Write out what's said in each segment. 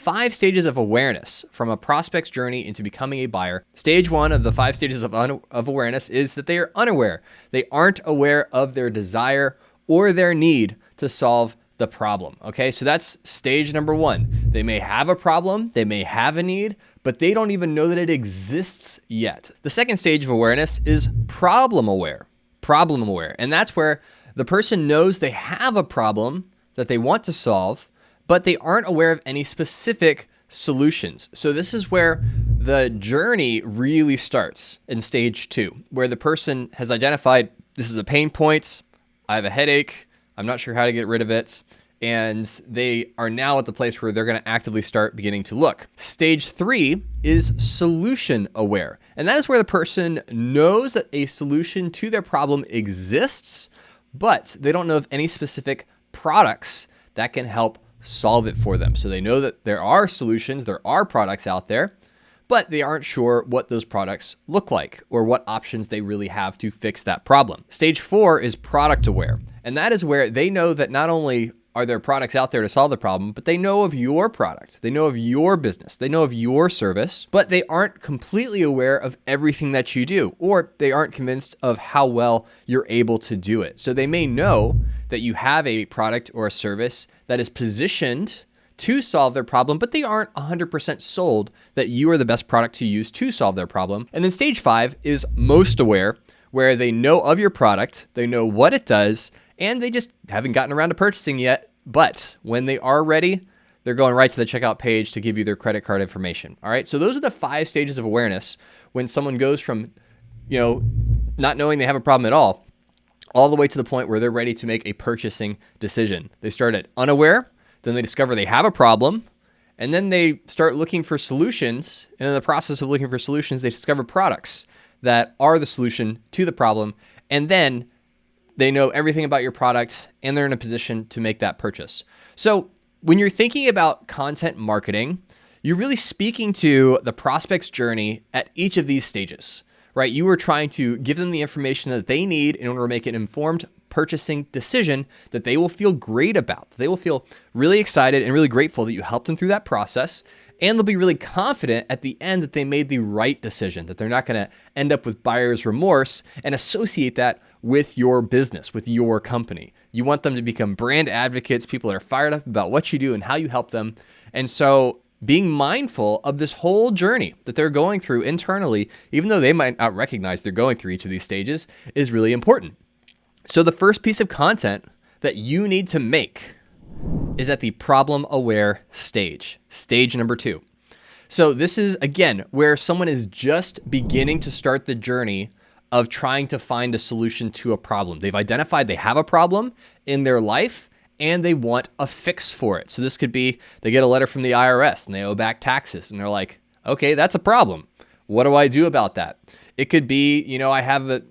5 stages of awareness from a prospect's journey into becoming a buyer. Stage 1 of the 5 stages of awareness is that they are unaware. They aren't aware of their desire or their need to solve the problem. Okay, so that's stage number 1. They may have a problem, they may have a need, but they don't even know that it exists yet. The second stage of awareness is problem aware. Problem aware. And that's where the person knows they have a problem that they want to solve, but they aren't aware of any specific solutions. So this is where the journey really starts in stage 2, where the person has identified this is a pain point, I have a headache, I'm not sure how to get rid of it, and they are now at the place where they're going to actively start beginning to look. Stage 3 is solution aware, and that is where the person knows that a solution to their problem exists, but they don't know of any specific products that can help solve it for them. So they know that there are solutions, there are products out there, but they aren't sure what those products look like or what options they really have to fix that problem. Stage 4 is product aware, and that is where they know that not only are there products out there to solve the problem, but they know of your product, they know of your business, they know of your service, but they aren't completely aware of everything that you do, or they aren't convinced of how well you're able to do it. So they may know that you have a product or a service that is positioned to solve their problem, but they aren't 100% sold that you are the best product to use to solve their problem. And then stage 5 is most aware, where they know of your product, they know what it does, and they just haven't gotten around to purchasing yet. But when they are ready, they're going right to the checkout page to give you their credit card information. All right. So those are the 5 stages of awareness when someone goes from, not knowing they have a problem at all the way to the point where they're ready to make a purchasing decision. They start at unaware, then they discover they have a problem, and then they start looking for solutions. And in the process of looking for solutions, they discover products that are the solution to the problem. And then they know everything about your product and they're in a position to make that purchase. So when you're thinking about content marketing, you're really speaking to the prospect's journey at each of these stages, right? You are trying to give them the information that they need in order to make an informed purchasing decision that they will feel great about. They will feel really excited and really grateful that you helped them through that process. And they'll be really confident at the end that they made the right decision, that they're not going to end up with buyer's remorse and associate that with your business, with your company. You want them to become brand advocates, people that are fired up about what you do and how you help them. And so being mindful of this whole journey that they're going through internally, even though they might not recognize they're going through each of these stages, is really important. So the first piece of content that you need to make is at the problem aware stage number 2. So this is, again, where someone is just beginning to start the journey of trying to find a solution to a problem. They've identified they have a problem in their life and they want a fix for it. So this could be, they get a letter from the IRS and they owe back taxes and they're like, okay, that's a problem. What do I do about that? It could be, I have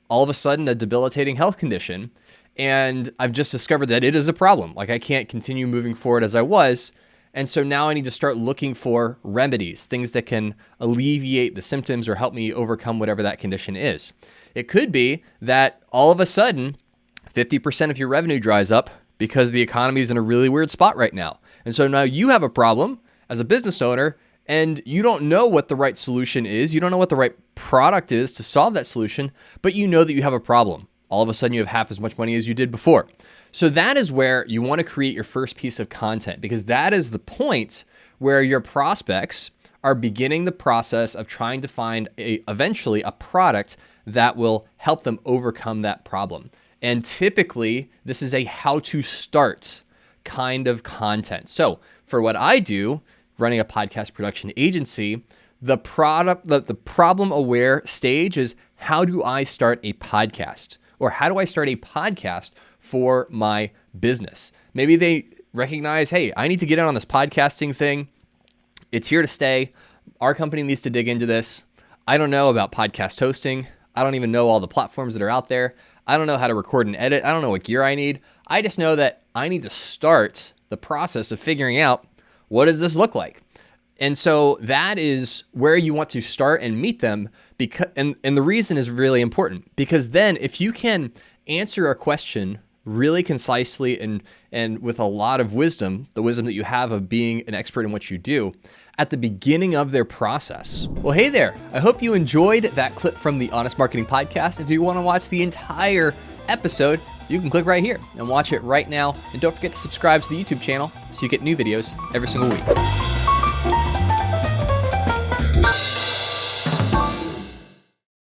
all of a sudden a debilitating health condition and I've just discovered that it is a problem. Like I can't continue moving forward as I was. And so now I need to start looking for remedies, things that can alleviate the symptoms or help me overcome whatever that condition is. It could be that all of a sudden 50% of your revenue dries up because the economy is in a really weird spot right now. And so now you have a problem as a business owner and you don't know what the right solution is. You don't know what the right product is to solve that solution, but you know that you have a problem. All of a sudden you have half as much money as you did before. So that is where you want to create your first piece of content, because that is the point where your prospects are beginning the process of trying to find eventually a product that will help them overcome that problem. And typically this is a how to start kind of content. So for what I do, running a podcast production agency, the problem aware stage is, how do I start a podcast? Or how do I start a podcast for my business? Maybe they recognize, hey, I need to get in on this podcasting thing. It's here to stay. Our company needs to dig into this. I don't know about podcast hosting. I don't even know all the platforms that are out there. I don't know how to record and edit. I don't know what gear I need. I just know that I need to start the process of figuring out, what does this look like? And so that is where you want to start and meet them, because and the reason is really important, because then if you can answer a question really concisely and with a lot of wisdom, the wisdom that you have of being an expert in what you do, at the beginning of their process. Well, hey there. I hope you enjoyed that clip from the Honest Marketing Podcast. If you want to watch the entire episode, you can click right here and watch it right now. And don't forget to subscribe to the YouTube channel so you get new videos every single week.